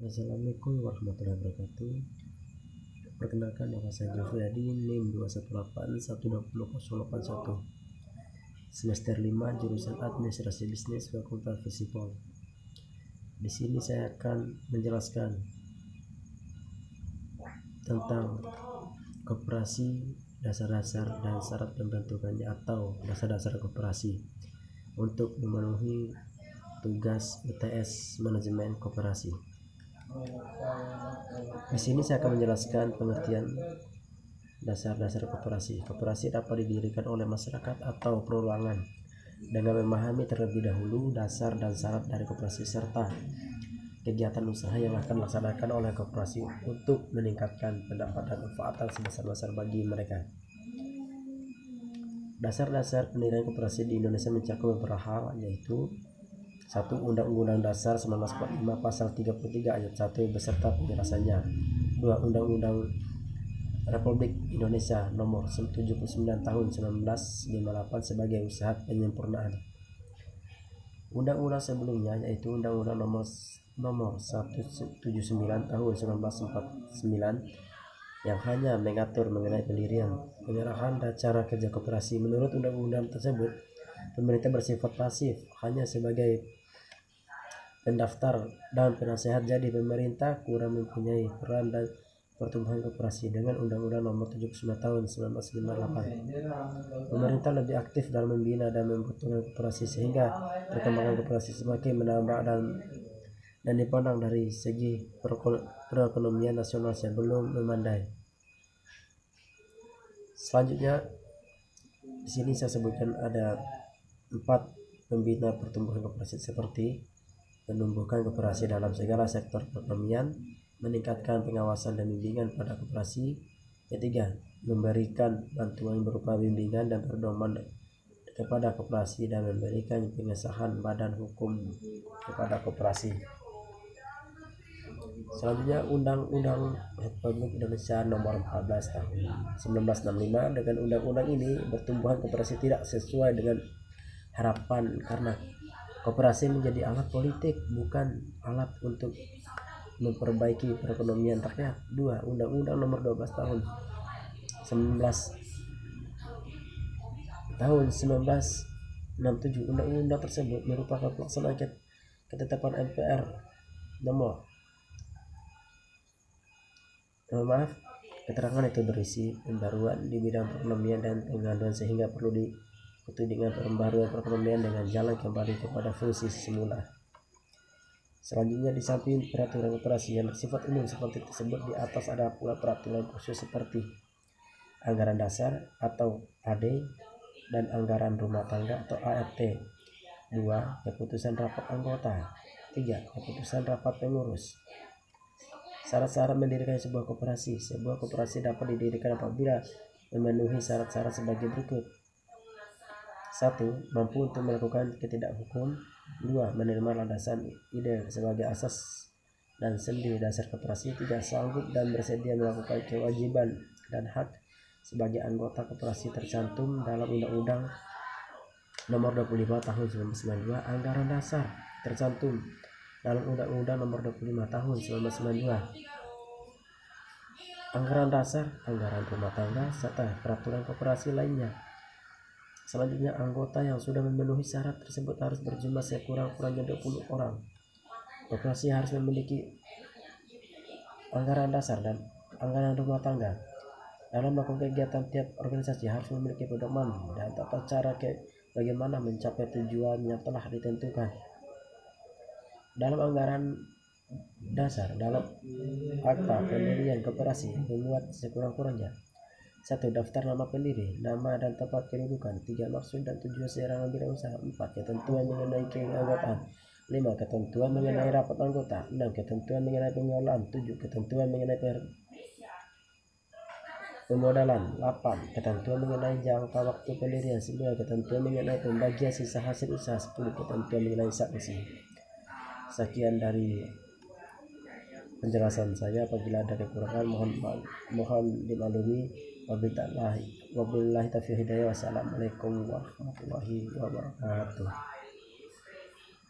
Assalamualaikum warahmatullahi wabarakatuh. Perkenalkan, nama saya Jufriyadi, NIM 218120081, semester 5, jurusan Administrasi Bisnis, Fakultas Fisipol. Di sini saya akan menjelaskan tentang koperasi, dasar-dasar dan syarat pembentukannya atau dasar-dasar koperasi untuk memenuhi tugas UTS Manajemen Koperasi. Di sini saya akan menjelaskan pengertian dasar-dasar koperasi. Koperasi dapat didirikan oleh masyarakat atau perorangan dengan memahami terlebih dahulu dasar dan syarat dari koperasi serta kegiatan usaha yang akan dilaksanakan oleh koperasi untuk meningkatkan pendapatan manfaatan sebesar-besar bagi mereka. Dasar-dasar pendirian koperasi di Indonesia mencakup beberapa hal, yaitu 1. Undang-Undang Dasar 1945 Pasal 33 Ayat 1 beserta penjelasannya. 2. Undang-Undang Republik Indonesia Nomor 79 Tahun 1958 sebagai usaha penyempurnaan undang-undang sebelumnya, yaitu Undang-Undang Nomor 179 Tahun 1949 yang hanya mengatur mengenai pendirian, penyerahan dan cara kerja koperasi. Menurut undang-undang tersebut, pemerintah bersifat pasif hanya sebagai pendaftar dan penasehat, jadi pemerintah kurang mempunyai peran dan pertumbuhan koperasi. Dengan Undang-Undang Nomor 79 Tahun 1958, pemerintah lebih aktif dalam membina dan mempertumbuhkan koperasi sehingga perkembangan koperasi semakin menambah dan dipandang dari segi perekonomian nasional sebelum memandai. Selanjutnya di sini saya sebutkan ada 4 pembina pertumbuhan koperasi, seperti menumbuhkan koperasi dalam segala sektor perekonomian, meningkatkan pengawasan dan bimbingan pada koperasi. Ketiga, memberikan bantuan berupa bimbingan dan pedoman kepada koperasi dan memberikan pengesahan badan hukum kepada koperasi. Selanjutnya, Undang-Undang Republik Indonesia Nomor 14 Tahun 1965. Dengan undang-undang ini, pertumbuhan koperasi tidak sesuai dengan harapan karena koperasi menjadi alat politik, bukan alat untuk memperbaiki perekonomian rakyat. 2. Undang-Undang Nomor 12 Tahun 1967. Undang-undang tersebut merupakan pelaksanaan ketetapan MPR keterangan itu berisi pembaruan di bidang perekonomian dan pengaduan sehingga perlu diikuti dengan pembaruan perekonomian dengan jalan kembali kepada fungsi semula. Selanjutnya, di samping peraturan koperasi yang bersifat umum seperti tersebut, di atas ada pula peraturan khusus seperti anggaran dasar atau AD dan anggaran rumah tangga atau ART. 2. Keputusan rapat anggota. 3. Keputusan rapat pengurus. Syarat-syarat mendirikan sebuah koperasi. Sebuah koperasi dapat didirikan apabila memenuhi syarat-syarat sebagai berikut. 1. Mampu untuk melakukan ketidakhukum. 2. Menerima landasan ide sebagai asas dan sendi dasar koperasi. 3. Sanggup dan bersedia melakukan kewajiban dan hak sebagai anggota koperasi tercantum dalam Undang-Undang Nomor 25 Tahun 1992. Anggaran dasar tercantum dalam Undang-Undang Nomor 25 Tahun 1992. Anggaran dasar, anggaran rumah tangga, serta peraturan koperasi lainnya. Selanjutnya, anggota yang sudah memenuhi syarat tersebut harus berjumlah sekurang-kurangnya 20 orang. Koperasi harus memiliki anggaran dasar dan anggaran rumah tangga. Dalam melakukan kegiatan, tiap organisasi harus memiliki pedoman dan tata cara bagaimana mencapai tujuan yang telah ditentukan. Dalam anggaran dasar, dalam akta pendirian koperasi memuat sekurang-kurangnya 1. Daftar nama pendiri, nama dan tempat kedudukan. 3. Maksud dan tujuan serangan bidang usaha. 4. Ketentuan mengenai keanggotaan. 5. Ketentuan mengenai rapat anggota. 6. Ketentuan mengenai pengelolaan. 7. Ketentuan mengenai pemodalan. 8. Ketentuan mengenai jangka waktu pendirian. 9. Ketentuan mengenai pembagian sisa hasil usaha. 10. Ketentuan mengenai sanksi. Sekian dari penjelasan saya. Apabila ada kekurangan mohon dimaklumi. Wabillahi taufiq hidayah. Wassalamualaikum warahmatullahi wabarakatuh.